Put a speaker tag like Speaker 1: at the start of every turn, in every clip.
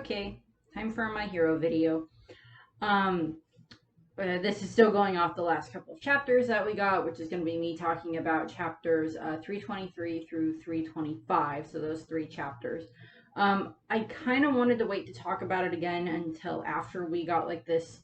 Speaker 1: Okay, time for my hero video. Um, this is still going off the last couple of chapters that we got, which is going to be me talking about chapters 323 through 325, so those three chapters. I kind of wanted to wait to talk about it again until after we got like this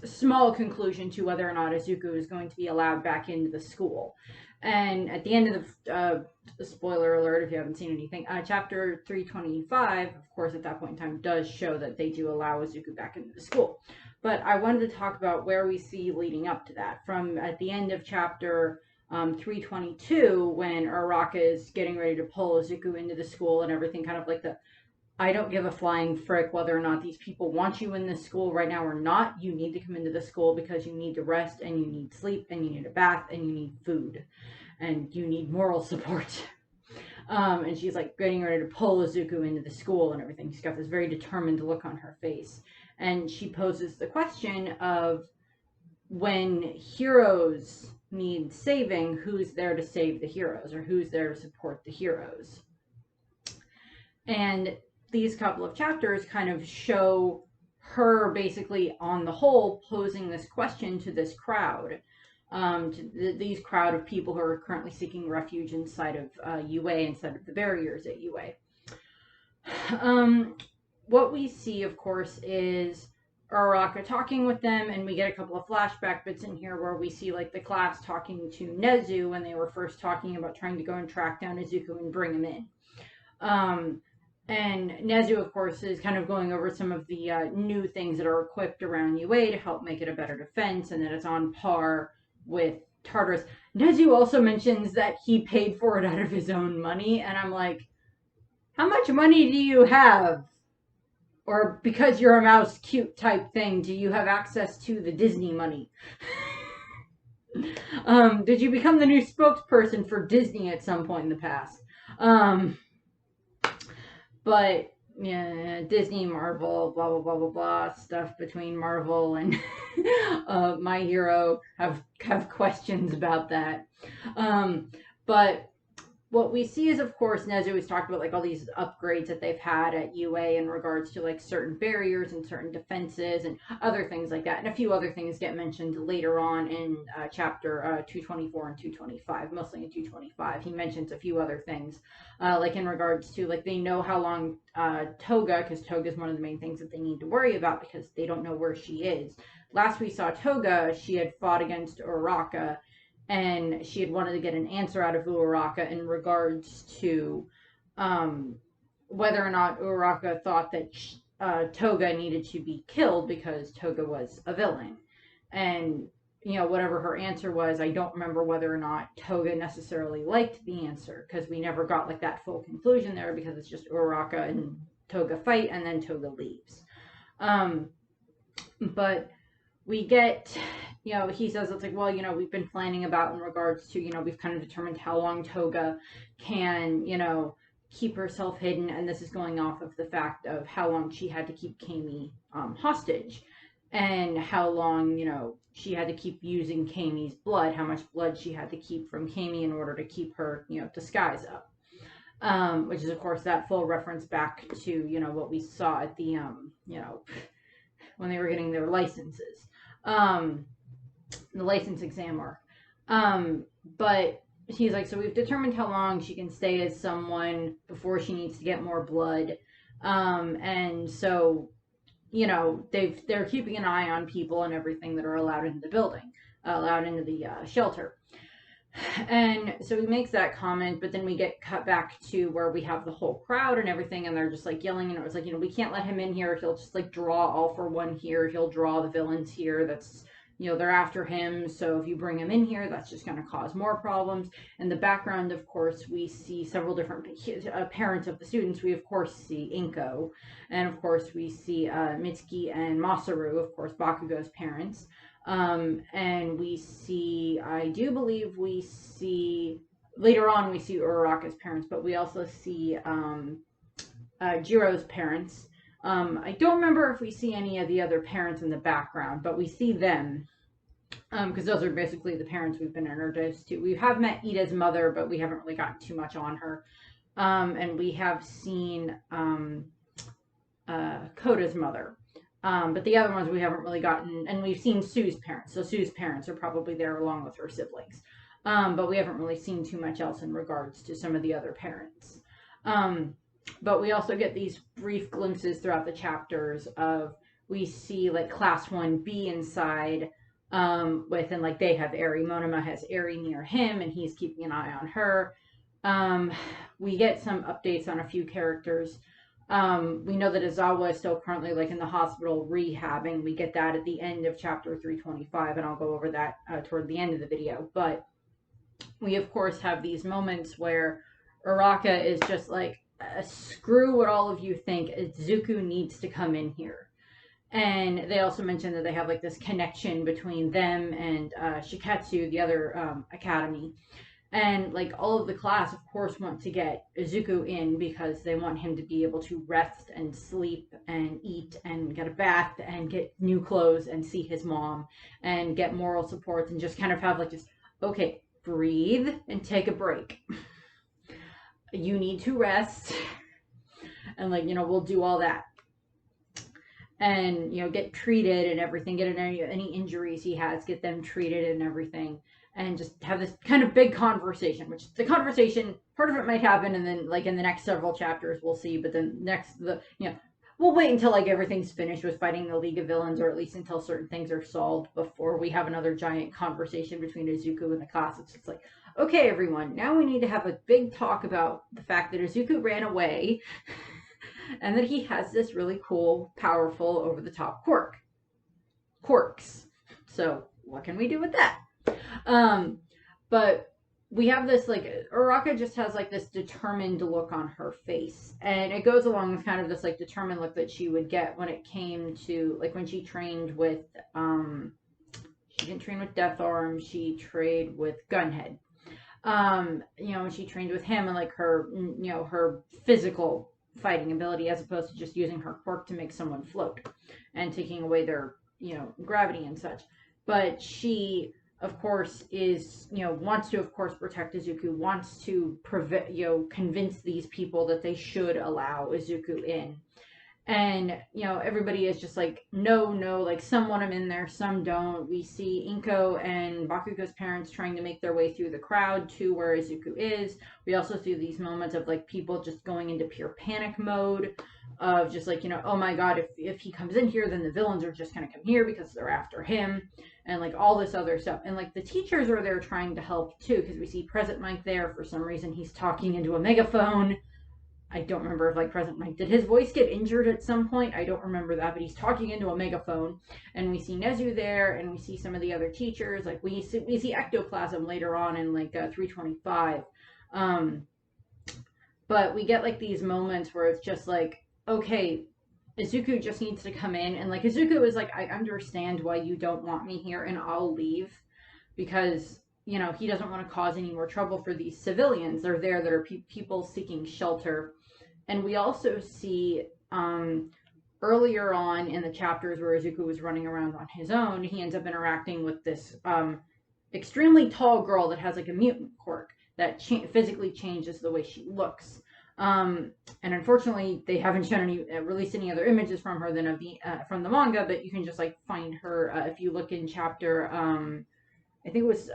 Speaker 1: small conclusion to whether or not Izuku is going to be allowed back into the school. And at the end of the spoiler alert, if you haven't seen anything, chapter 325, of course, at that point in time, does show that they do allow Izuku back into the school. But I wanted to talk about where we see leading up to that. From at the end of chapter 322, when Uraraka is getting ready to pull Izuku into the school and everything, kind of like the I don't give a flying frick whether or not these people want you in this school right now or not. You need to come into the school because you need to rest and you need sleep and you need a bath and you need food and you need moral support. And she's like getting ready to pull Izuku into the school and everything. She's got this very determined look on her face. And she poses the question of when heroes need saving, who's there to save the heroes or who's there to support the heroes? And these couple of chapters kind of show her basically on the whole posing this question to this crowd, these crowd of people who are currently seeking refuge inside of UA, inside of the barriers at UA. What we see, of course, is Uraraka talking with them, and we get a couple of flashback bits in here where we see like the class talking to Nezu when they were first talking about trying to go and track down Izuku and bring him in. And Nezu, of course, is kind of going over some of the new things that are equipped around UA to help make it a better defense, and that it's on par with Tartarus. Nezu also mentions that he paid for it out of his own money, and I'm like, how much money do you have? Or because you're a mouse cute type thing, do you have access to the Disney money? Did you become the new spokesperson for Disney at some point in the past? But yeah, Disney, Marvel, blah blah blah blah blah stuff between Marvel and My Hero have questions about that. But what we see is, of course, Nezu has talked about like all these upgrades that they've had at UA in regards to like certain barriers and certain defenses and other things like that. And a few other things get mentioned later on in chapter 224 and 225, mostly in 225. He mentions a few other things, like in regards to like they know how long Toga, because Toga is one of the main things that they need to worry about because they don't know where she is. Last we saw Toga, she had fought against Uraraka, and she had wanted to get an answer out of Uraraka in regards to whether or not Uraraka thought that Toga needed to be killed because Toga was a villain. And, you know, whatever her answer was, I don't remember whether or not Toga necessarily liked the answer, because we never got like that full conclusion there, because it's just Uraraka and Toga fight and then Toga leaves. But we get, you know, he says it's like, well, you know, we've been planning about in regards to, you know, we've kind of determined how long Toga can, you know, keep herself hidden, and this is going off of the fact of how long she had to keep Kami hostage, and how long, you know, she had to keep using Kami's blood, how much blood she had to keep from Kami in order to keep her, you know, disguise up. Which is, of course, that full reference back to, you know, what we saw at the, you know, when they were getting their licenses. The license exam arc. But he's like, so we've determined how long she can stay as someone before she needs to get more blood. And so, you know, they're keeping an eye on people and everything that are allowed into the building, allowed into the shelter. And so he makes that comment, but then we get cut back to where we have the whole crowd and everything, and they're just like yelling, and it was like, you know, we can't let him in here. He'll just like draw all for one here. He'll draw the villains here. That's, you know, they're after him. So if you bring him in here, that's just going to cause more problems. In the background, of course, we see several different parents of the students. We, of course, see Inko, and of course, we see Mitsuki and Masaru, of course, Bakugo's parents. And we see, I do believe we see, later on we see Uraraka's parents, but we also see Jiro's parents. I don't remember if we see any of the other parents in the background, but we see them, because those are basically the parents we've been introduced to. We have met Ida's mother, but we haven't really gotten too much on her. And we have seen Koda's mother. But the other ones we haven't really gotten, and we've seen Sue's parents. So Sue's parents are probably there along with her siblings. But we haven't really seen too much else in regards to some of the other parents. But we also get these brief glimpses throughout the chapters of, we see like class 1B inside, with, and like they have Eri. Monoma has Eri near him and he's keeping an eye on her. We get some updates on a few characters. We know that Izawa is still currently like in the hospital rehabbing. We get that at the end of chapter 325, and I'll go over that toward the end of the video. But we of course have these moments where Uraka is just like, screw what all of you think, Zuko needs to come in here. And they also mentioned that they have like this connection between them and Shiketsu, the other academy. And like all of the class, of course, want to get Izuku in because they want him to be able to rest and sleep and eat and get a bath and get new clothes and see his mom and get moral support and just kind of have like just, okay, breathe and take a break. You need to rest. And like, we'll do all that. And, get treated and everything, get any injuries he has, get them treated and everything. And just have this kind of big conversation, which the conversation, part of it might happen, and then like in the next several chapters we'll see, but then we'll wait until like everything's finished with fighting the League of Villains, or at least until certain things are solved before we have another giant conversation between Izuku and the class. It's just like, okay, everyone, now we need to have a big talk about the fact that Izuku ran away and that he has this really cool, powerful, over-the-top quirks. So what can we do with that? But we have this, like, Uraka just has like this determined look on her face, and it goes along with kind of this like determined look that she would get when it came to like when she trained with she didn't train with Death Arm, she trained with Gunhead. When she trained with him, and like her her physical fighting ability, as opposed to just using her quirk to make someone float and taking away their gravity and such. But she, of course, is, wants to, of course, protect Izuku, wants to convince these people that they should allow Izuku in. And, everybody is just like, no, like some want him in there, some don't. We see Inko and Bakugo's parents trying to make their way through the crowd to where Izuku is. We also see these moments of like people just going into pure panic mode of just like, oh my god, if he comes in here, then the villains are just going to come here because they're after him, and like all this other stuff. And like the teachers are there trying to help too, because we see Present Mike there. For some reason he's talking into a megaphone. I don't remember if like Present Mike, did his voice get injured at some point? I don't remember that, but he's talking into a megaphone. And we see Nezu there, and we see some of the other teachers. Like we see Ectoplasm later on in like 325. But we get like these moments where it's just like, okay, Izuku just needs to come in, and like Izuku is like, I understand why you don't want me here, and I'll leave, because he doesn't want to cause any more trouble for these civilians. They're there that are people seeking shelter. And we also see earlier on in the chapters where Izuku was running around on his own, he ends up interacting with this extremely tall girl that has like a mutant quirk that physically changes the way she looks. And unfortunately, they haven't shown released any other images from her than of from the manga, but you can just like find her if you look in chapter I think it was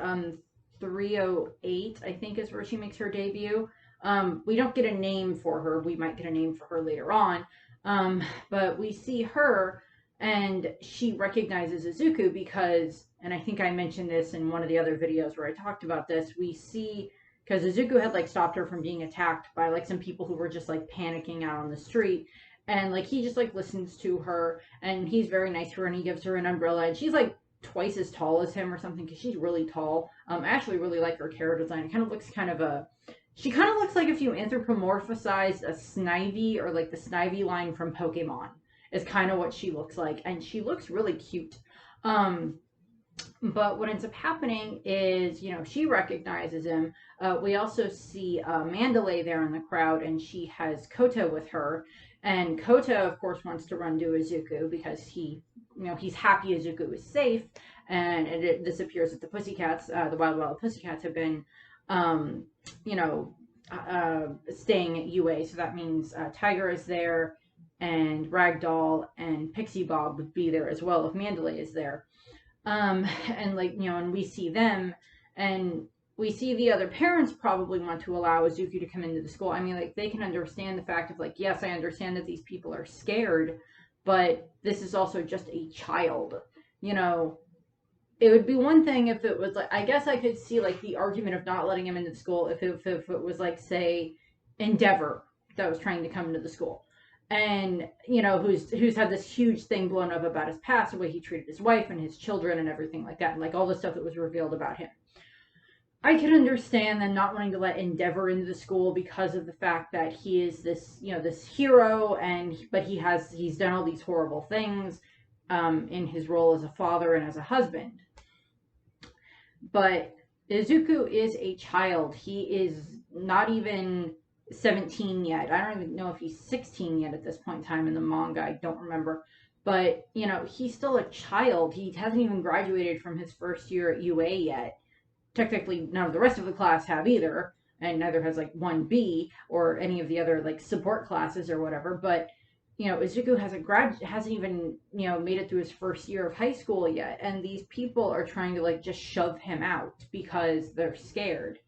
Speaker 1: 308, I think, is where she makes her debut. We don't get a name for her. We might get a name for her later on. But we see her, and she recognizes Izuku because, and I think I mentioned this in one of the other videos where I talked about this, we see, because Izuku had like stopped her from being attacked by like some people who were just like panicking out on the street. And like he just like listens to her, and he's very nice to her, and he gives her an umbrella, and she's like twice as tall as him or something, because she's really tall. I actually really like her character design. It kind of looks she kind of looks like if you anthropomorphized a Snivy, or like the Snivy line from Pokemon is kind of what she looks like, and she looks really cute. But what ends up happening is, she recognizes him. We also see Mandalay there in the crowd, and she has Kota with her. And Kota, of course, wants to run to Izuku because he's happy Izuku is safe. And this appears that the Pussycats, the Wild Pussycats, have been, staying at UA. So that means Tiger is there, and Ragdoll and Pixie Bob would be there as well if Mandalay is there. And like, and we see them, and we see the other parents probably want to allow Izuku to come into the school. I mean, like, they can understand the fact of, like, yes, I understand that these people are scared, but this is also just a child. It would be one thing if it was like, I guess I could see like the argument of not letting him into the school if it was like, say, Endeavor that was trying to come into the school, and who's had this huge thing blown up about his past, the way he treated his wife and his children and everything like that, and like all the stuff that was revealed about him. I can understand them not wanting to let Endeavor into the school because of the fact that he is this, this hero, but he's done all these horrible things in his role as a father and as a husband. But Izuku is a child. He is not even 17 yet. I don't even know if he's 16 yet at this point in time in the manga. I don't remember. But, he's still a child. He hasn't even graduated from his first year at UA yet. Technically, none of the rest of the class have either, and neither has like 1B or any of the other like support classes or whatever. But Izuku hasn't even made it through his first year of high school yet, and these people are trying to like just shove him out because they're scared.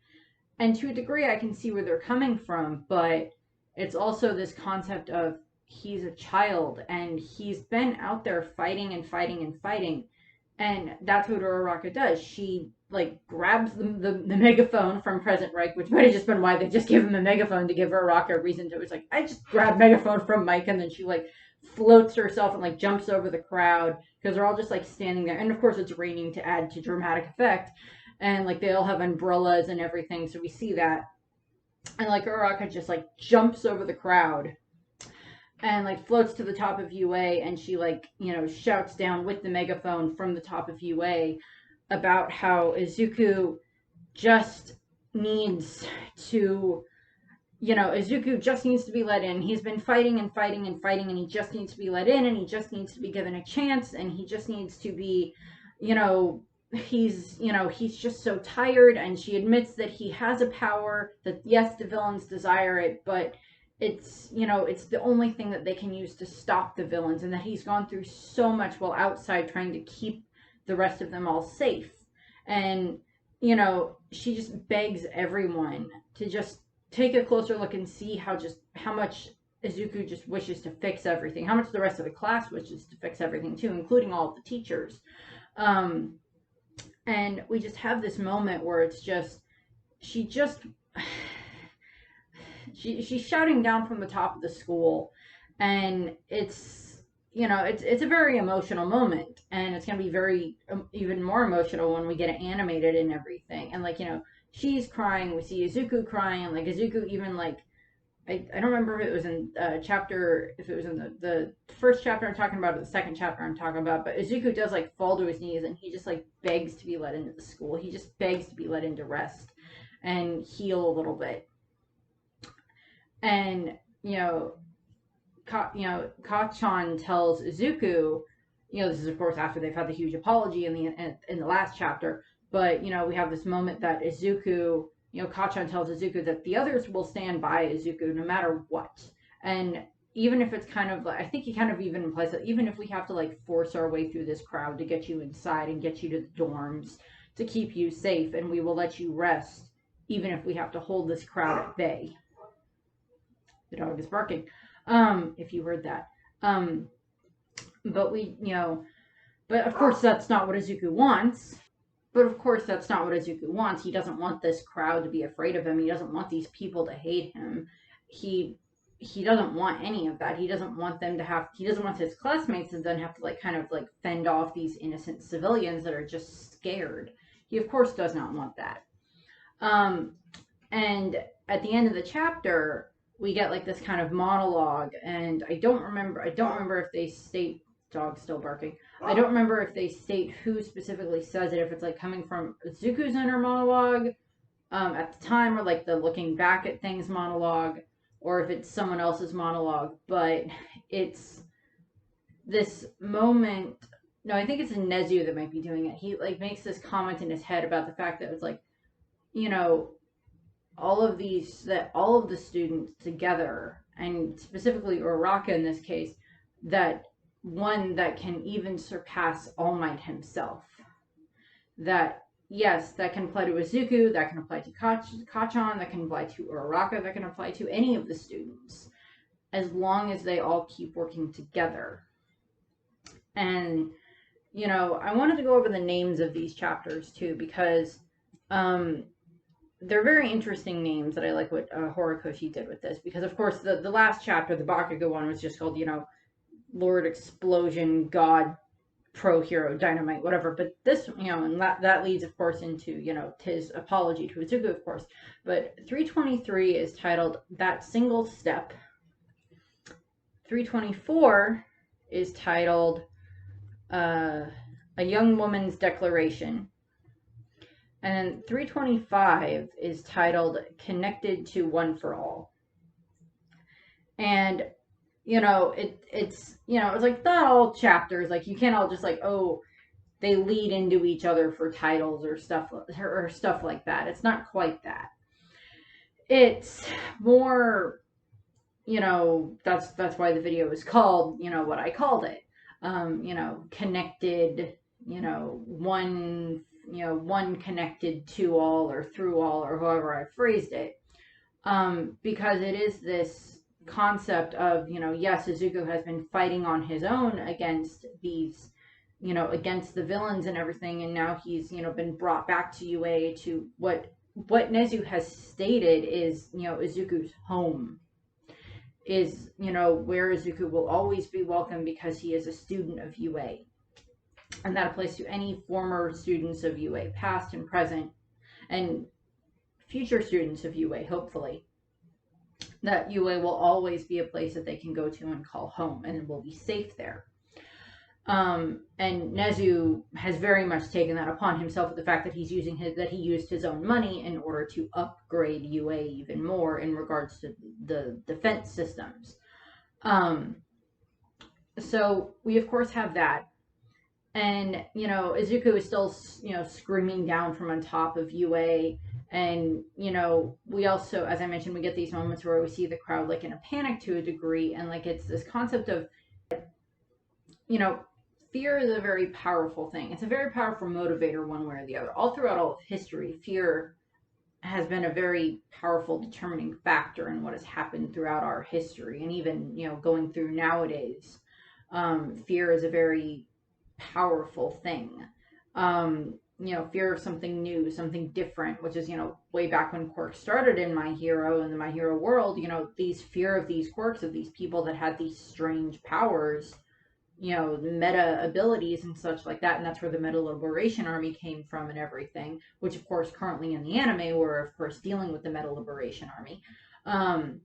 Speaker 1: And to a degree, I can see where they're coming from, but it's also this concept of he's a child and he's been out there fighting and fighting and fighting. And that's what Uraraka does. She like grabs the megaphone from President Reich, which might have just been why they just gave him a megaphone to give Uraraka a reason to. It's like, I just grabbed megaphone from Mike, and then she like floats herself and like jumps over the crowd because they're all just like standing there. And of course it's raining to add to dramatic effect. And like they all have umbrellas and everything, so we see that. And like Uraraka just like jumps over the crowd and like floats to the top of UA, and she like shouts down with the megaphone from the top of UA about how Izuku just needs to Izuku just needs to be let in. He's been fighting and fighting and fighting, and he just needs to be let in, and he just needs to be given a chance, and he just needs to be he's just so tired. And she admits that he has a power, that yes, the villains desire it, but it's it's the only thing that they can use to stop the villains, and that he's gone through so much while outside trying to keep the rest of them all safe. And she just begs everyone to just take a closer look and see how much Izuku just wishes to fix everything, how much the rest of the class wishes to fix everything too, including all of the teachers. And we just have this moment where it's just she's shouting down from the top of the school, and it's it's a very emotional moment, and it's going to be very even more emotional when we get it animated and everything. And like she's crying, we see Izuku crying, and like Izuku even like I don't remember if it was in if it was in the first chapter I'm talking about or the second chapter I'm talking about, but Izuku does like fall to his knees, and he just like begs to be let into the school. He just begs to be let in to rest and heal a little bit. And Kachan tells Izuku, this is of course after they've had the huge apology in the last chapter, but we have this moment that Izuku, Kachan tells Izuku that the others will stand by Izuku no matter what. And even if it's kind of like, I think he kind of even implies that even if we have to like force our way through this crowd to get you inside and get you to the dorms to keep you safe, and we will let you rest, even if we have to hold this crowd at bay. The dog is barking. If you heard that. But but of course that's not what Izuku wants. He doesn't want this crowd to be afraid of him. He doesn't want these people to hate him. He doesn't want any of that. He doesn't want his classmates to then have to like kind of like fend off these innocent civilians that are just scared. He of course does not want that. And at the end of the chapter, we get like this kind of monologue, and I don't remember if they state, dog's still barking. I don't remember if they state who specifically says it, if it's like coming from Izuku's inner monologue at the time, or like the looking back at things monologue, or if it's someone else's monologue. But it's this moment, no, I think it's Nezu that might be doing it. He like makes this comment in his head about the fact that it's like, all of the students together, and specifically Uraraka in this case, that one that can even surpass All Might himself. That, yes, that can apply to Izuku, that can apply to Kacchan, that can apply to Uraraka, that can apply to any of the students, as long as they all keep working together. And, you know, I wanted to go over the names of these chapters too, because they're very interesting names that I like what Horikoshi did with this. Because, of course, the last chapter, the Bakugo one, was just called, you know, Lord Explosion, God, Pro Hero, Dynamite, whatever. But this, you know, and that leads, of course, into, you know, his apology to Izuku, of course. But 323 is titled That Single Step. 324 is titled A Young Woman's Declaration. And 325 is titled Connected to One for All. And, you know, it's, you know, it's like not all chapters, like you can't all just like, oh, they lead into each other for titles or stuff like that. It's not quite that. It's more, you know, that's why the video is called, you know, what I called it. You know, connected, you know, one connected to all or through all, or however I phrased it. Because it is this concept of, you know, yes, Izuku has been fighting on his own against these, you know, against the villains and everything, and now he's, you know, been brought back to UA to what Nezu has stated is, you know, Izuku's home. Is, you know, where Izuku will always be welcome because he is a student of UA. And that applies to any former students of UA, past and present, and future students of UA, hopefully. That UA will always be a place that they can go to and call home, and will be safe there. And Nezu has very much taken that upon himself with the fact that he used his own money in order to upgrade UA even more in regards to the defense systems. So we of course have that. And, you know, Izuku is still, you know, screaming down from on top of UA. And, you know, we also, as I mentioned, we get these moments where we see the crowd, like, in a panic to a degree. And, like, it's this concept of, you know, fear is a very powerful thing. It's a very powerful motivator one way or the other. All throughout all of history, fear has been a very powerful determining factor in what has happened throughout our history. And even, you know, going through nowadays, fear is a very powerful thing. You know, fear of something new, something different, which is, you know, way back when quirks started in My Hero and the My Hero world, you know, these fear of these quirks, of these people that had these strange powers, you know, meta abilities and such like that. And that's where the Meta Liberation Army came from and everything, which of course currently in the anime we're of course dealing with the Meta Liberation Army, and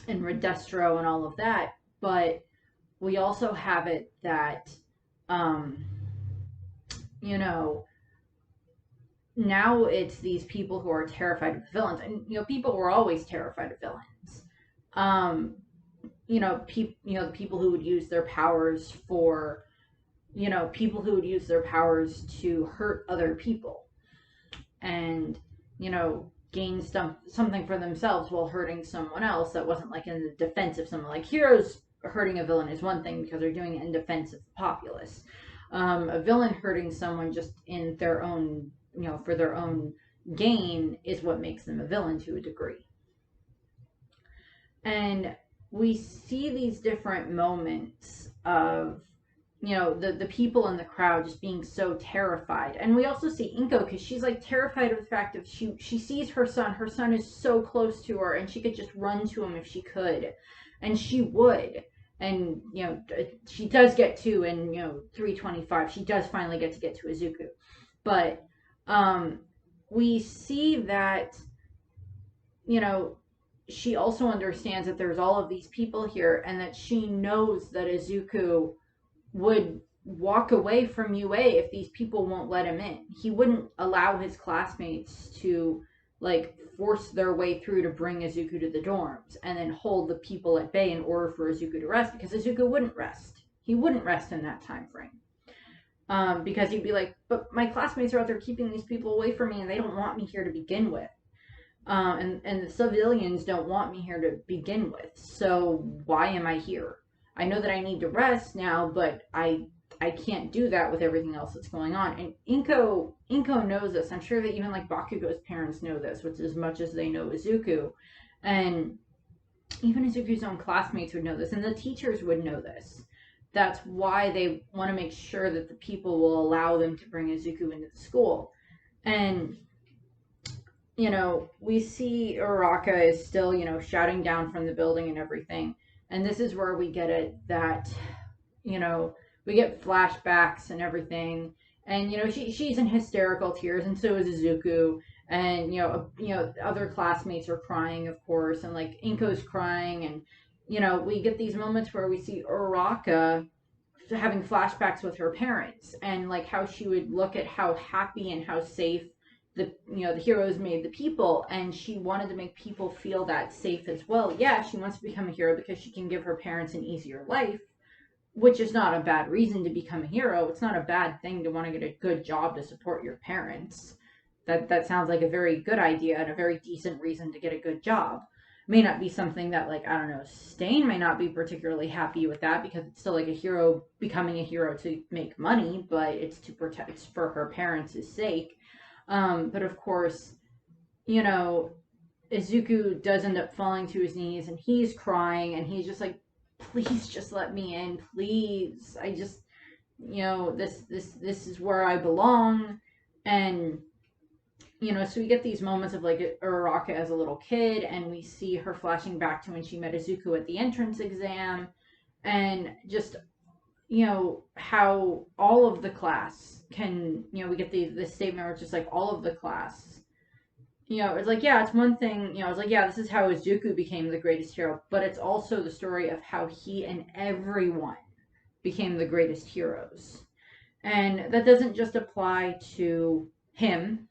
Speaker 1: Redestro and all of that. But we also have it that, you know, now it's these people who are terrified of villains. And, you know, people were always terrified of villains. You know, the people who would use their powers for, you know, people who would use their powers to hurt other people and, you know, gain something for themselves while hurting someone else that wasn't, like, in the defense of someone. Like, heroes hurting a villain is one thing because they're doing it in defense of the populace. A villain hurting someone just in their own, you know, for their own gain is what makes them a villain to a degree. And we see these different moments of, you know, the people in the crowd just being so terrified. And we also see Inko, because she's, like, terrified of the fact that she sees her son is so close to her, and she could just run to him if she could. And she would. And, you know, she does get to, in, you know, 325, she does finally get to Izuku. But we see that, you know, she also understands that there's all of these people here, and that she knows that Izuku would walk away from UA if these people won't let him in. He wouldn't allow his classmates to, like, force their way through to bring Izuku to the dorms and then hold the people at bay in order for Izuku to rest, because Izuku wouldn't rest. He wouldn't rest in that time frame. Because he'd be like, but my classmates are out there keeping these people away from me and they don't want me here to begin with. And the civilians don't want me here to begin with. So why am I here? I know that I need to rest now, but I can't do that with everything else that's going on. And Inko knows this. I'm sure that even like Bakugo's parents know this, which is as much as they know Izuku. And even Izuku's own classmates would know this, and the teachers would know this. That's why they want to make sure that the people will allow them to bring Izuku into the school. And we see Uraka is still, shouting down from the building and everything. And this is where we get it that, we get flashbacks and everything. And, she's in hysterical tears, and so is Izuku. And, other classmates are crying, of course, and like Inko's crying. And, we get these moments where we see Uraka having flashbacks with her parents and like how she would look at how happy and how safe the heroes made the people, and she wanted to make people feel that safe as well. Yeah, she wants to become a hero because she can give her parents an easier life, which is not a bad reason to become a hero. It's not a bad thing to want to get a good job to support your parents. That sounds like a very good idea and a very decent reason to get a good job. May not be something that, like, I don't know, Stain may not be particularly happy with that because it's still like a hero becoming a hero to make money, but it's to protect, it's for her parents' sake. But of course, Izuku does end up falling to his knees and he's crying and he's just like, please just let me in, please. I just, this is where I belong. And, so we get these moments of like Uraraka as a little kid, and we see her flashing back to when she met Izuku at the entrance exam, and just, how all of the class can, we get this statement where it's just like all of the class, it's like, yeah, it's one thing, it's like, yeah, this is how Izuku became the greatest hero, but it's also the story of how he and everyone became the greatest heroes. And that doesn't just apply to him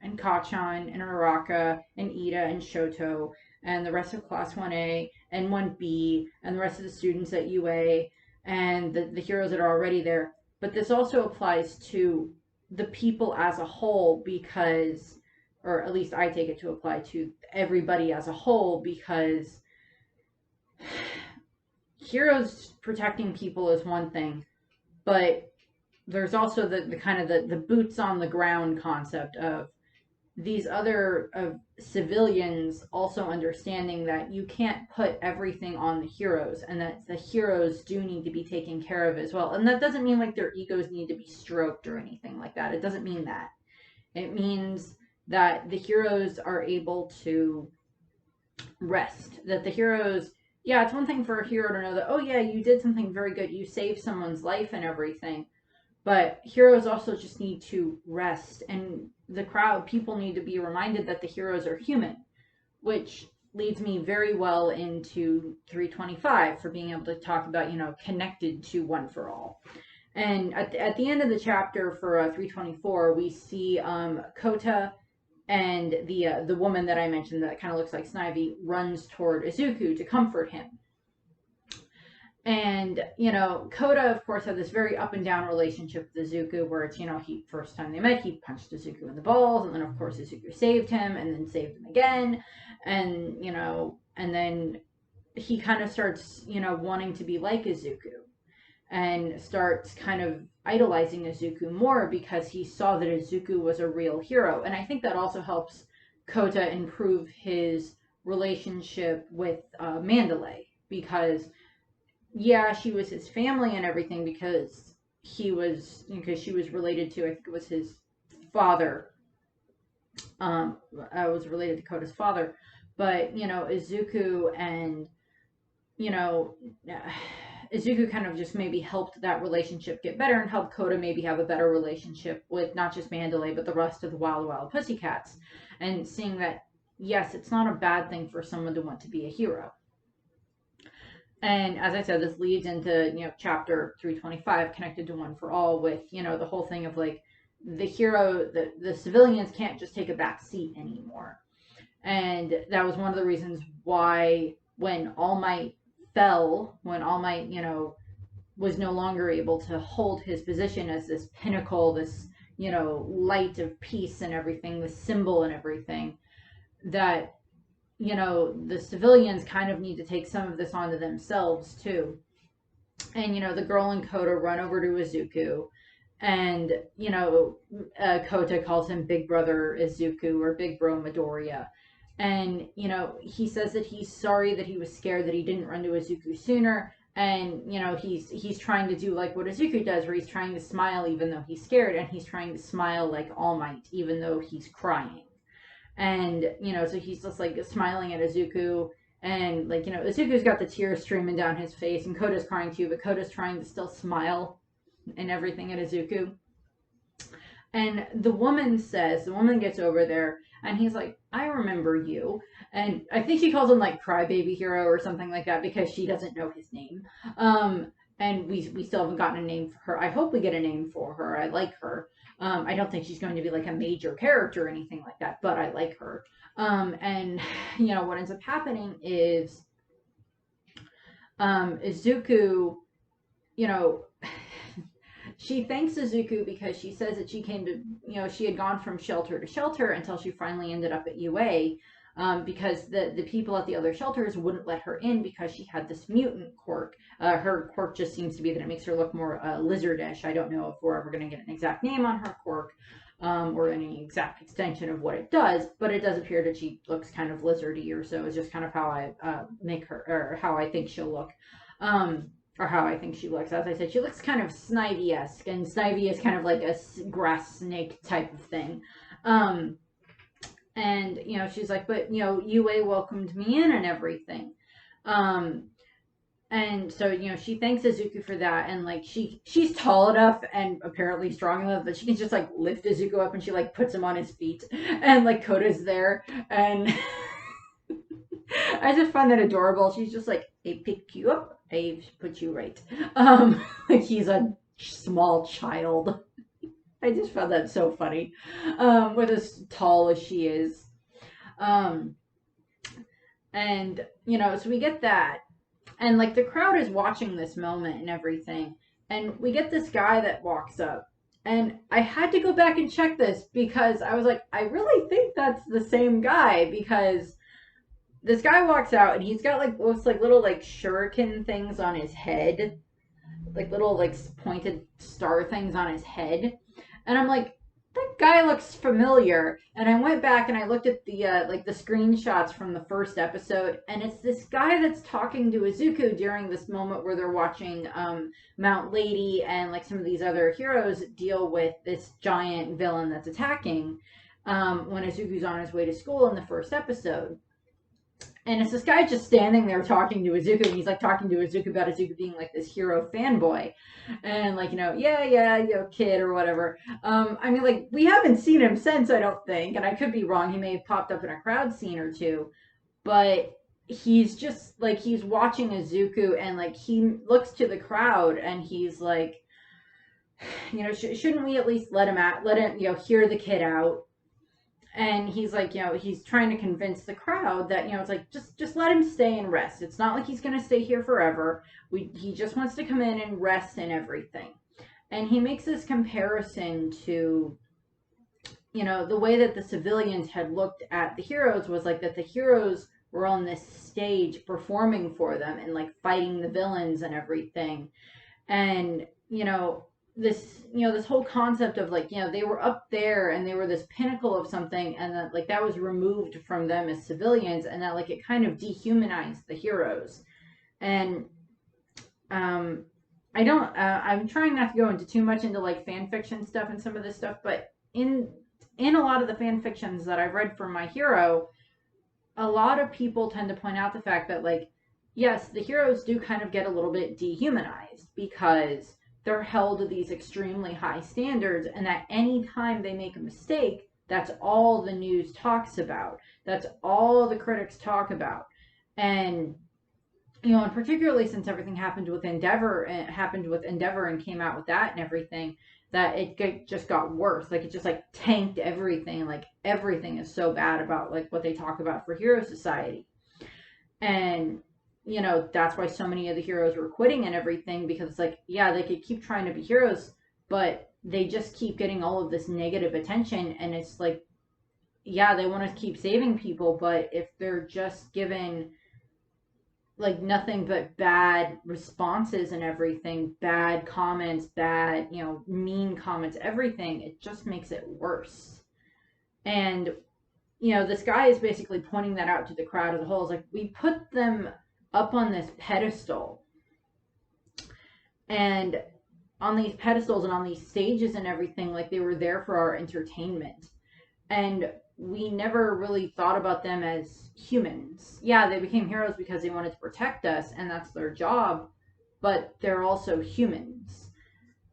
Speaker 1: and Kachan and Uraraka and Ida and Shoto and the rest of Class 1A and 1B and the rest of the students at UA and the heroes that are already there. But this also applies to the people as a whole because, or at least I take it to apply to everybody as a whole, because heroes protecting people is one thing, but there's also the kind of the boots on the ground concept of these other civilians also understanding that you can't put everything on the heroes, and that the heroes do need to be taken care of as well. And that doesn't mean like their egos need to be stroked or anything like that. It doesn't mean that. It means that the heroes are able to rest. That the heroes, yeah, it's one thing for a hero to know that, oh yeah, you did something very good, you saved someone's life and everything, but heroes also just need to rest. And the crowd, people need to be reminded that the heroes are human, which leads me very well into 325 for being able to talk about, connected to One for All. And at the end of the chapter for 324, we see Kota and the woman that I mentioned that kind of looks like Snivy runs toward Izuku to comfort him. And, Kota, of course, had this very up and down relationship with Izuku where it's, he first time they met, he punched Izuku in the balls, and then, of course, Izuku saved him, and then saved him again, and, and then he kind of starts, wanting to be like Izuku, and starts kind of idolizing Izuku more because he saw that Izuku was a real hero. And I think that also helps Kota improve his relationship with Mandalay, because yeah, she was his family and everything because she was related to, I think it was his father. I was related to Kota's father, but Izuku and Izuku kind of just maybe helped that relationship get better and helped Kota maybe have a better relationship with not just Mandalay but the rest of the Wild Wild Pussycats, and seeing that yes, it's not a bad thing for someone to want to be a hero. And as I said, this leads into, chapter 325, connected to One for All, with, the whole thing of like the hero, the civilians can't just take a back seat anymore. And that was one of the reasons why when All Might fell, when All Might, was no longer able to hold his position as this pinnacle, this, light of peace and everything, this symbol and everything, that, the civilians kind of need to take some of this onto themselves too. And, the girl and Kota run over to Izuku. And, Kota calls him Big Brother Izuku or Big Bro Midoriya. And, he says that he's sorry that he was scared that he didn't run to Izuku sooner. And, he's trying to do like what Izuku does, where he's trying to smile even though he's scared, and he's trying to smile like All Might even though he's crying. And, so he's just like smiling at Izuku. And, like, Izuku's got the tears streaming down his face, and Kota's crying too, but Kota's trying to still smile and everything at Izuku. And the woman gets over there, and he's like, I remember you. And I think she calls him like Crybaby Hero or something like that because she doesn't know his name. And we still haven't gotten a name for her. I hope we get a name for her. I like her. I don't think she's going to be like a major character or anything like that, but I like her. And what ends up happening is Izuku, she thanks Izuku because she says that she came to, she had gone from shelter to shelter until she finally ended up at UA, because the people at the other shelters wouldn't let her in because she had this mutant quirk. Her quirk just seems to be that it makes her look more lizardish. I don't know if we're ever going to get an exact name on her quirk, or any exact extension of what it does, but it does appear that she looks kind of lizardy, or so. It's just kind of how I make her, or how I think she'll look. Or how I think she looks. As I said, she looks kind of Snivy-esque, and Snivy is kind of like a grass snake type of thing. And, she's like, but, UA welcomed me in and everything. And so, she thanks Izuku for that, and, like, she's tall enough and apparently strong enough that she can just, like, lift Izuku up, and she, like, puts him on his feet, and, like, Kota's there, and I just find that adorable. She's just like, I pick you up, I put you right. Like he's a small child. I just found that so funny. With as tall as she is. And, so we get that. And, like, the crowd is watching this moment and everything. And we get this guy that walks up. And I had to go back and check this because I was like, I really think that's the same guy, because this guy walks out and he's got like looks like little like shuriken things on his head, like little like pointed star things on his head, and I'm like, that guy looks familiar. And I went back and I looked at the like the screenshots from the first episode, and it's this guy that's talking to Izuku during this moment where they're watching Mount Lady and like some of these other heroes deal with this giant villain that's attacking, when Izuku's on his way to school in the first episode. And it's this guy just standing there talking to Izuku, and he's like talking to Izuku about Izuku being like this hero fanboy. And like, yeah, kid or whatever. I mean, like, we haven't seen him since, I don't think, and I could be wrong. He may have popped up in a crowd scene or two, but he's just like, he's watching Izuku, and like, he looks to the crowd and he's like, shouldn't we at least let him, hear the kid out? And he's like, he's trying to convince the crowd that, it's like, just let him stay and rest. It's not like he's going to stay here forever. He just wants to come in and rest and everything. And he makes this comparison to, the way that the civilians had looked at the heroes was like that the heroes were on this stage performing for them and like fighting the villains and everything. And, this whole concept of like, they were up there and they were this pinnacle of something, and that like that was removed from them as civilians, and that like it kind of dehumanized the heroes. And I'm trying not to go into too much into like fan fiction stuff and some of this stuff, but in a lot of the fan fictions that I've read for My Hero, a lot of people tend to point out the fact that like, yes, the heroes do kind of get a little bit dehumanized because they're held to these extremely high standards, and that any time they make a mistake, that's all the news talks about. That's all the critics talk about. And, and particularly since everything happened with Endeavor and came out with that and everything, that it just got worse. Like, it just like tanked everything. Like, everything is so bad about like what they talk about for Hero Society. And that's why so many of the heroes were quitting and everything, because it's like, yeah, they could keep trying to be heroes, but they just keep getting all of this negative attention. And it's like, yeah, they want to keep saving people, but if they're just given like nothing but bad responses and everything, bad comments, bad, mean comments, everything, it just makes it worse. And this guy is basically pointing that out to the crowd as a whole. It's like, we put them up on this pedestal, and on these pedestals and on these stages and everything, like they were there for our entertainment. And we never really thought about them as humans. Yeah, they became heroes because they wanted to protect us, and that's their job, but they're also humans.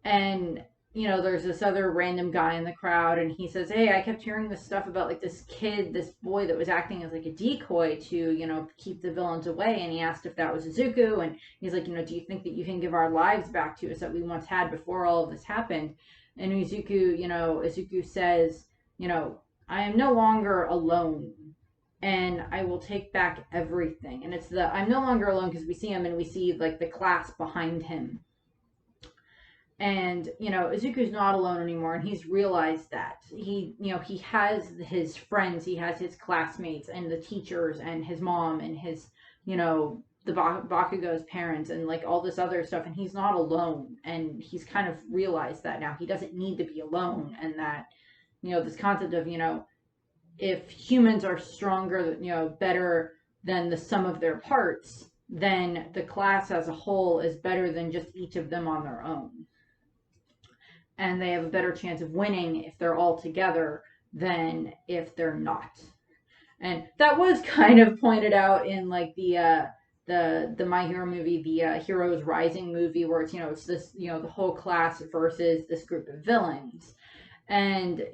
Speaker 1: And there's this other random guy in the crowd, and he says, hey, I kept hearing this stuff about like this kid, this boy that was acting as like a decoy to keep the villains away. And he asked if that was Izuku, and he's like, do you think that you can give our lives back to us that we once had before all of this happened? And Izuku says, I am no longer alone, and I will take back everything. And it's the I'm no longer alone, because we see him and we see like the class behind him. And Izuku's not alone anymore, and he's realized that he has his friends, he has his classmates and the teachers and his mom and his the Bakugo's parents and like all this other stuff, and he's not alone. And he's kind of realized that now he doesn't need to be alone, and that this concept of if humans are stronger, better than the sum of their parts, then the class as a whole is better than just each of them on their own. And they have a better chance of winning if they're all together than if they're not. And that was kind of pointed out in like the My Hero movie, the Heroes Rising movie, where it's this the whole class versus this group of villains. And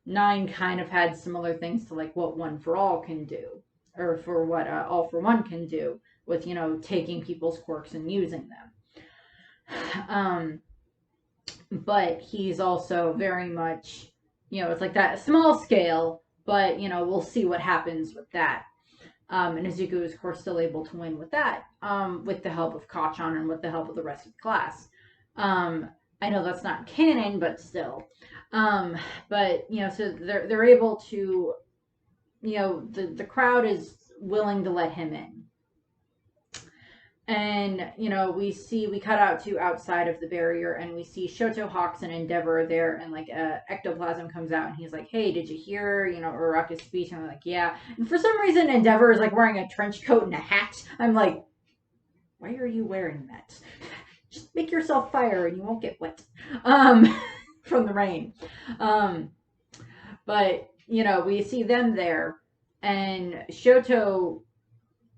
Speaker 1: 9 kind of had similar things to like what One for All can do, or for what All for One can do with taking people's quirks and using them. But he's also very much, it's like that small scale, but, we'll see what happens with that. And Izuku is, of course, still able to win with that, with the help of Kachan and with the help of the rest of the class. I know that's not canon, but still. But, so they're able to, the crowd is willing to let him in. And, we cut out to outside of the barrier, and we see Shoto, Hawks, and Endeavor there, and, like, Ectoplasm comes out, and he's like, hey, did you hear, Uraraka's speech? And I'm like, yeah. And for some reason, Endeavor is, like, wearing a trench coat and a hat. I'm like, why are you wearing that? Just make yourself fire, and you won't get wet, from the rain. But, we see them there, and Shoto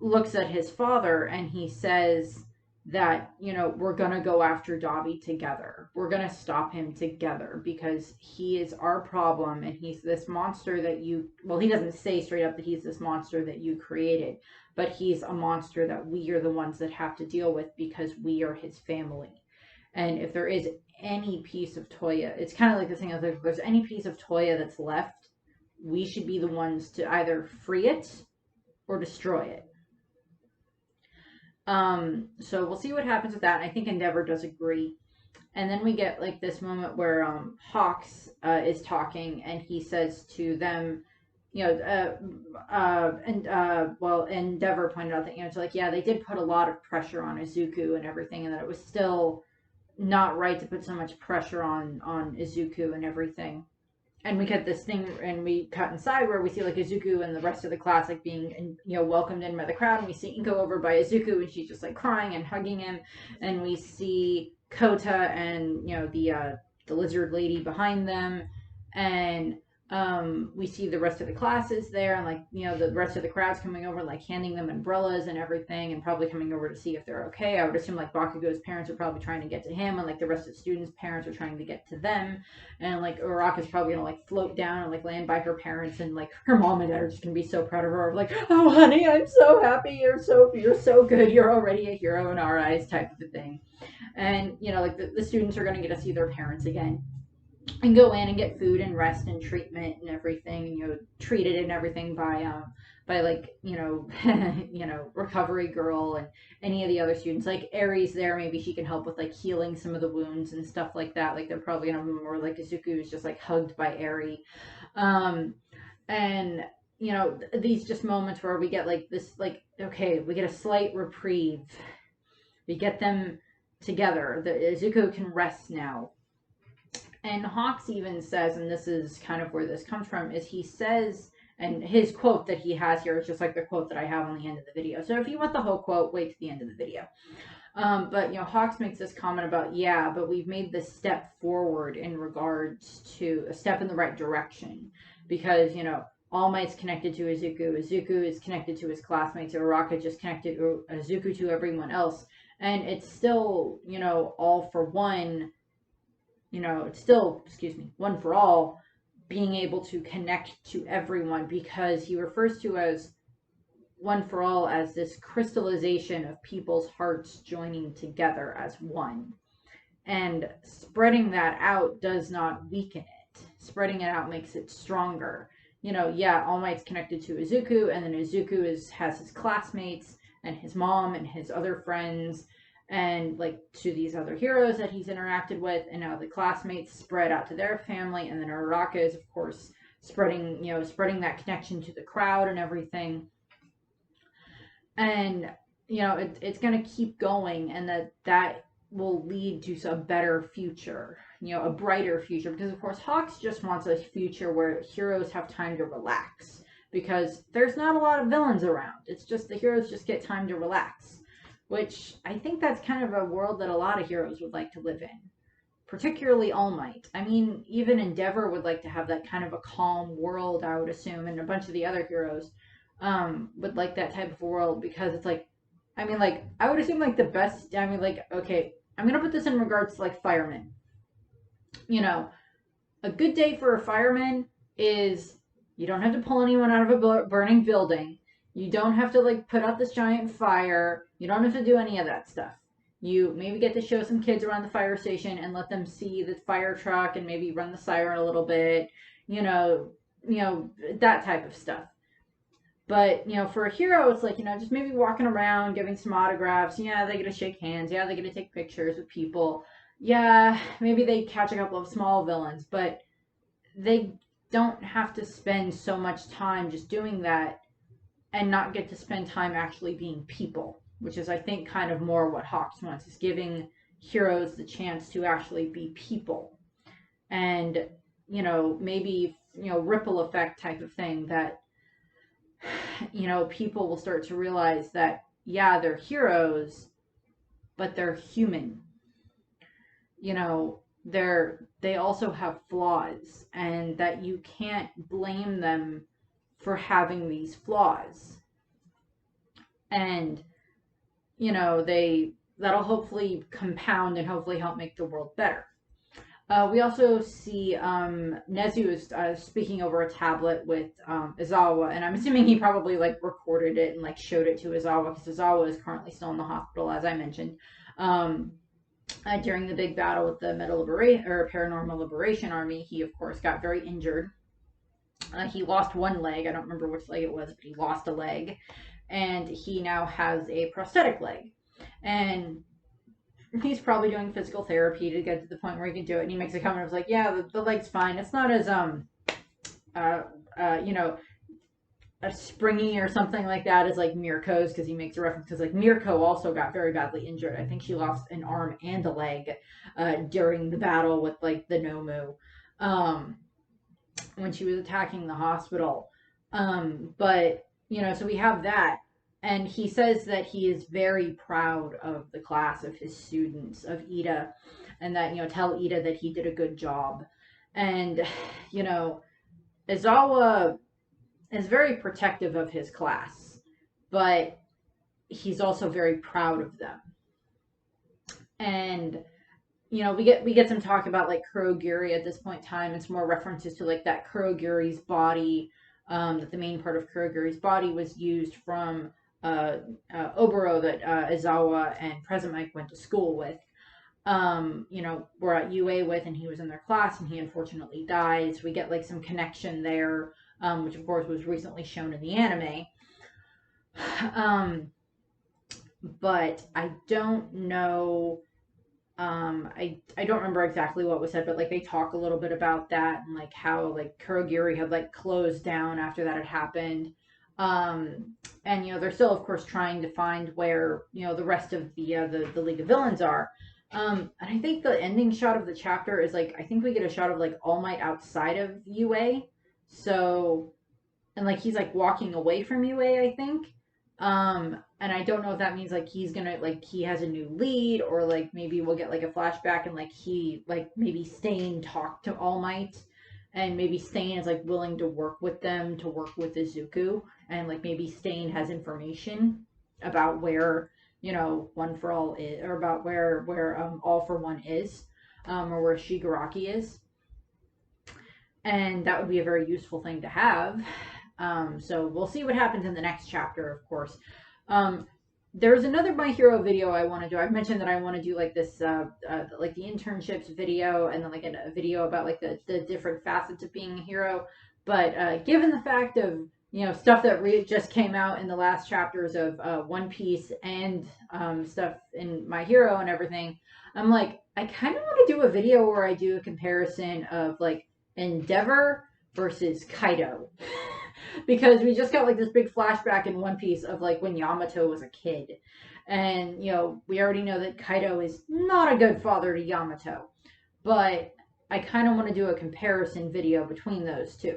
Speaker 1: looks at his father, and he says that we're gonna go after Dabi together, we're gonna stop him together, because he is our problem, and he's this monster that he doesn't say straight up that he's this monster that you created, but he's a monster that we are the ones that have to deal with, because we are his family. And if there is any piece of Toya, it's kind of like the thing of, if there's any piece of Toya that's left, we should be the ones to either free it or destroy it. So we'll see what happens with that. I think Endeavor does agree. And then we get like this moment where Hawks is talking, and he says to them, Endeavor pointed out that it's like, yeah, they did put a lot of pressure on Izuku and everything, and that it was still not right to put so much pressure on Izuku and everything. And we get this thing, and we cut inside where we see like Izuku and the rest of the class like being welcomed in by the crowd, and we see Inko over by Izuku, and she's just like crying and hugging him, and we see Kota and the lizard lady behind them, and we see the rest of the classes there, and like the rest of the crowd's coming over, like handing them umbrellas and everything, and probably coming over to see if they're okay. I would assume like Bakugo's parents are probably trying to get to him, and like the rest of the students' parents are trying to get to them, and like Uraraka's probably gonna like float down and like land by her parents, and like her mom and dad are just gonna be so proud of her, like, oh honey, I'm so happy, you're so good, you're already a hero in our eyes, type of a thing. And like the students are gonna get to see their parents again, and go in and get food and rest and treatment and everything, and treated and everything by like recovery girl and any of the other students. Like Aries there, maybe she can help with like healing some of the wounds and stuff like that. Like they're probably gonna more like Izuku is just like hugged by Aries. And, you know, these just moments where we get like this, like, okay, we get a slight reprieve. We get them together. The Izuku can rest now. And Hawks even says, and this is kind of where this comes from, is he says, and his quote that he has here is just like the quote that I have on the end of the video. So if you want the whole quote, wait to the end of the video. But, you know, Hawks makes this comment about, yeah, but we've made this step forward in regards to a step in the right direction. Because, you know, All Might's connected to Izuku. Izuku is connected to his classmates. Uraraka just connected Izuku to everyone else. And it's still, you know, all for one, you know, it's still, excuse me, one for all, being able to connect to everyone, because he refers to as one for all as this crystallization of people's hearts joining together as one. And spreading that out does not weaken it. Spreading it out makes it stronger. You know, yeah, All Might's connected to Izuku, and then Izuku has his classmates and his mom and his other friends, and like to these other heroes that he's interacted with, and now the classmates spread out to their family, and then Uraraka is of course spreading, you know, spreading that connection to the crowd and everything. And, you know, it's going to keep going, and that will lead to a better future, you know, a brighter future, because of course Hawks just wants a future where heroes have time to relax, because there's not a lot of villains around. It's just the heroes just get time to relax, which I think that's kind of a world that a lot of heroes would like to live in, particularly All Might. I mean, even Endeavor would like to have that kind of a calm world, I would assume, and a bunch of the other heroes would like that type of world, because it's like, I mean, like, I would assume like the best, I mean, like, okay, I'm gonna put this in regards to like firemen. You know, a good day for a fireman is you don't have to pull anyone out of a burning building. You don't have to like put out this giant fire. You don't have to do any of that stuff. You maybe get to show some kids around the fire station and let them see the fire truck and maybe run the siren a little bit, you know, that type of stuff. But, you know, for a hero, it's like, you know, just maybe walking around, giving some autographs. Yeah, they get to shake hands. Yeah, they get to take pictures with people. Yeah, maybe they catch a couple of small villains, but they don't have to spend so much time just doing that and not get to spend time actually being people, which is, I think, kind of more what Hawks wants, is giving heroes the chance to actually be people. And, you know, maybe, you know, ripple effect type of thing that, you know, people will start to realize that, yeah, they're heroes, but they're human. You know, they also have flaws, and that you can't blame them for having these flaws. And, you know, that'll hopefully compound and hopefully help make the world better. We also see Nezu is speaking over a tablet with Izawa, and I'm assuming he probably like recorded it and like showed it to Izawa, because Izawa is currently still in the hospital, as I mentioned. During the big battle with the Paranormal Liberation Army, he of course got very injured. He lost one leg. I don't remember which leg it was, but he lost a leg, and he now has a prosthetic leg, and he's probably doing physical therapy to get to the point where he can do it. And he makes a comment of like, yeah, the leg's fine. It's not as you know, a springy or something like that as like Mirko's, because he makes a reference, because like Mirko also got very badly injured. I think she lost an arm and a leg during the battle with like the Nomu when she was attacking the hospital. But, you know, so we have that. And he says that he is very proud of the class, of his students, of Ida, and that, you know, tell Ida that he did a good job. And, you know, Izawa is very protective of his class, but he's also very proud of them. And, you know, we get some talk about like Kurogiri at this point in time. It's more references to like that Kurogiri's body, that the main part of Kurogiri's body was used from Oboro that Izawa and Present Mike went to school with. You know, were at UA with, and he was in their class, and he unfortunately died. So we get like some connection there, which of course was recently shown in the anime. But I don't know I don't remember exactly what was said, but like they talk a little bit about that and like how like Kurogiri had like closed down after that had happened. And they're still of course trying to find where the rest of the League of Villains are. And I think the ending shot of the chapter is like I think we get a shot of like All Might outside of UA. So and like he's like walking away from UA, I think. And I don't know if that means like he's gonna like he has a new lead, or like maybe we'll get like a flashback and like he like maybe Stain talked to All Might, and maybe Stain is like willing to work with them to work with Izuku, and like maybe Stain has information about where One for All is, or about where All for One is, or where Shigaraki is, and that would be a very useful thing to have. So we'll see what happens in the next chapter, of course. There's another My Hero video I want to do. I've mentioned that I want to do like this, like the internships video, and then like a video about like the different facets of being a hero. But given the fact of stuff that just came out in the last chapters of One Piece and stuff in My Hero and everything, I'm like, I kind of want to do a video where I do a comparison of like Endeavor versus Kaido. Because we just got like this big flashback in One Piece of like when Yamato was a kid. And, we already know that Kaido is not a good father to Yamato. But I kind of want to do a comparison video between those two.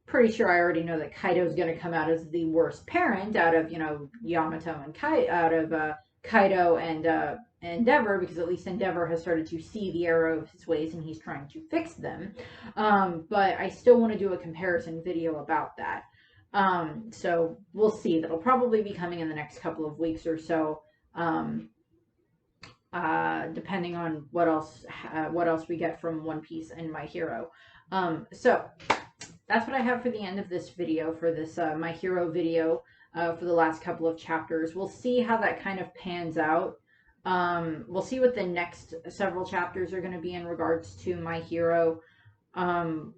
Speaker 1: Pretty sure I already know that Kaido's going to come out as the worst parent out of, Yamato and Kaido and Endeavor, because at least Endeavor has started to see the error of his ways and he's trying to fix them. But I still want to do a comparison video about that. So we'll see. That'll probably be coming in the next couple of weeks or so, depending on what else we get from One Piece and My Hero. So that's what I have for the end of this video, for this My Hero video, for the last couple of chapters. We'll see how that kind of pans out. We'll see what the next several chapters are going to be in regards to My Hero.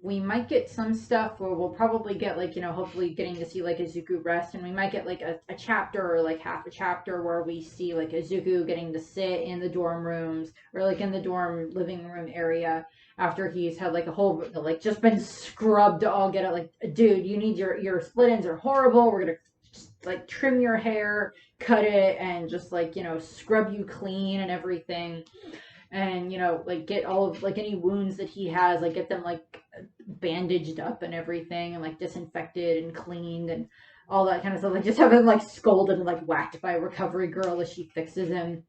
Speaker 1: We might get some stuff where we'll probably get like, hopefully getting to see like Izuku rest, and we might get like a chapter or like half a chapter where we see like Izuku getting to sit in the dorm rooms, or like in the dorm living room area after he's had like a whole, like just been scrubbed to all get it. Like, dude, you need your split ends are horrible. We're going to just like trim your hair, cut it, and just like, scrub you clean and everything. And, like get all of like any wounds that he has, like get them like bandaged up and everything, and like disinfected and cleaned and all that kind of stuff. Like just have him like scolded and like whacked by a recovery girl as she fixes him.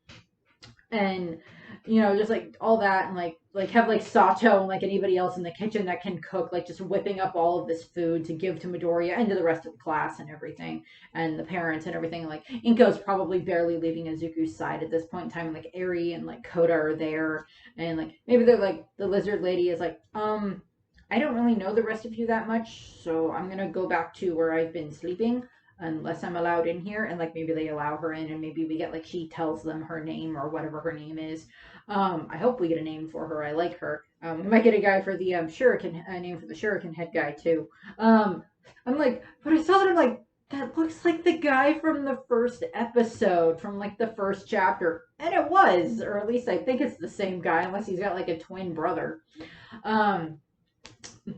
Speaker 1: And, just like all that, and like have like Sato and like anybody else in the kitchen that can cook, like just whipping up all of this food to give to Midoriya and to the rest of the class and everything, and the parents and everything. Like Inko's probably barely leaving Izuku's side at this point in time, and like Eri and like Koda are there, and like maybe they're like, the lizard lady is like, I don't really know the rest of you that much, so I'm gonna go back to where I've been sleeping unless I'm allowed in here. And like maybe they allow her in, and maybe we get like, she tells them her name or whatever her name is. I hope we get a name for her. I like her. We might get a guy for the shuriken, name for the shuriken head guy too. I'm like, but I saw that, I'm like, that looks like the guy from the first episode, from like the first chapter. And it was, or at least I think it's the same guy, unless he's got like a twin brother.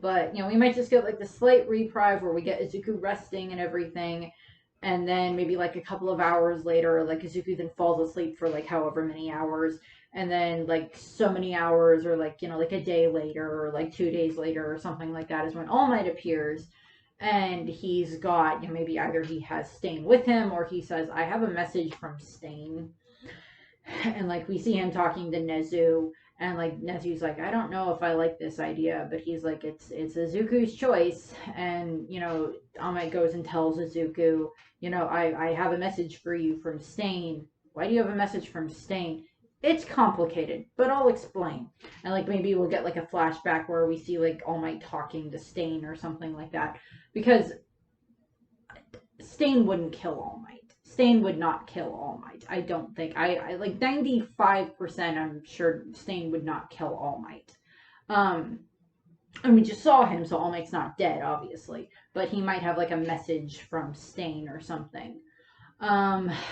Speaker 1: But, we might just get like the slight reprieve where we get Izuku resting and everything. And then maybe like a couple of hours later, like Izuku then falls asleep for like however many hours. And then like so many hours, or like, like a day later, or like 2 days later or something like that, is when All Might appears. And he's got, maybe either he has Stain with him, or he says, I have a message from Stain. And like we see him talking to Nezu. And like Nezu's like, I don't know if I like this idea, but he's like, it's Izuku's choice. And All Might goes and tells Izuku, I have a message for you from Stain. Why do you have a message from Stain? It's complicated, but I'll explain. And like maybe we'll get like a flashback where we see like All Might talking to Stain or something like that, because Stain wouldn't kill All Might. Stain would not kill All Might. I don't think. I like 95%. I'm sure Stain would not kill All Might. And we just saw him, so All Might's not dead, obviously. But he might have like a message from Stain or something.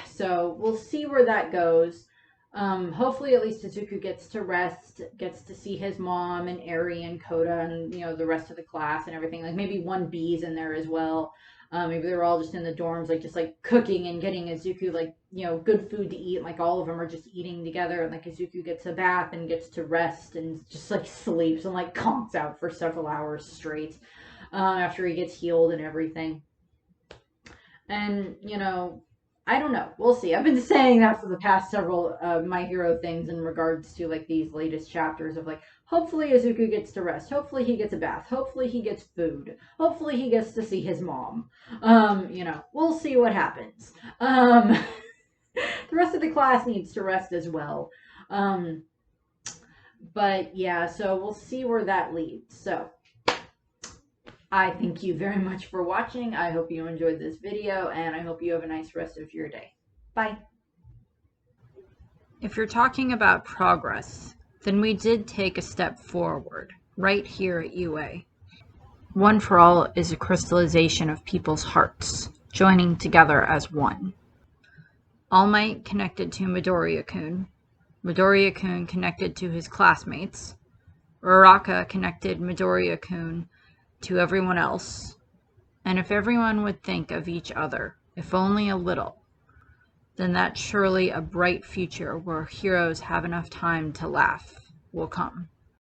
Speaker 1: So we'll see where that goes. Hopefully at least Izuku gets to rest, gets to see his mom and Eri and Koda and, you know, the rest of the class and everything. Like maybe 1B's in there as well. Maybe they're all just in the dorms, like just like cooking and getting Izuku like, you know, good food to eat. And, like all of them are just eating together, and like Izuku gets a bath and gets to rest and just like sleeps and like conks out for several hours straight after he gets healed and everything. And, you know, I don't know. We'll see. I've been saying that for the past several My Hero things in regards to like these latest chapters of like, hopefully Izuku gets to rest. Hopefully he gets a bath. Hopefully he gets food. Hopefully he gets to see his mom. You know, we'll see what happens. The rest of the class needs to rest as well. But yeah, so we'll see where that leads. So I thank you very much for watching. I hope you enjoyed this video, and I hope you have a nice rest of your day. Bye. If you're talking about progress, then we did take a step forward right here at UA. One for All is a crystallization of people's hearts, joining together as one. All Might connected to Midoriya-kun, Midoriya-kun connected to his classmates, Uraraka connected Midoriya-kun to everyone else. And if everyone would think of each other, if only a little, then that's surely a bright future where heroes have enough time to laugh will come.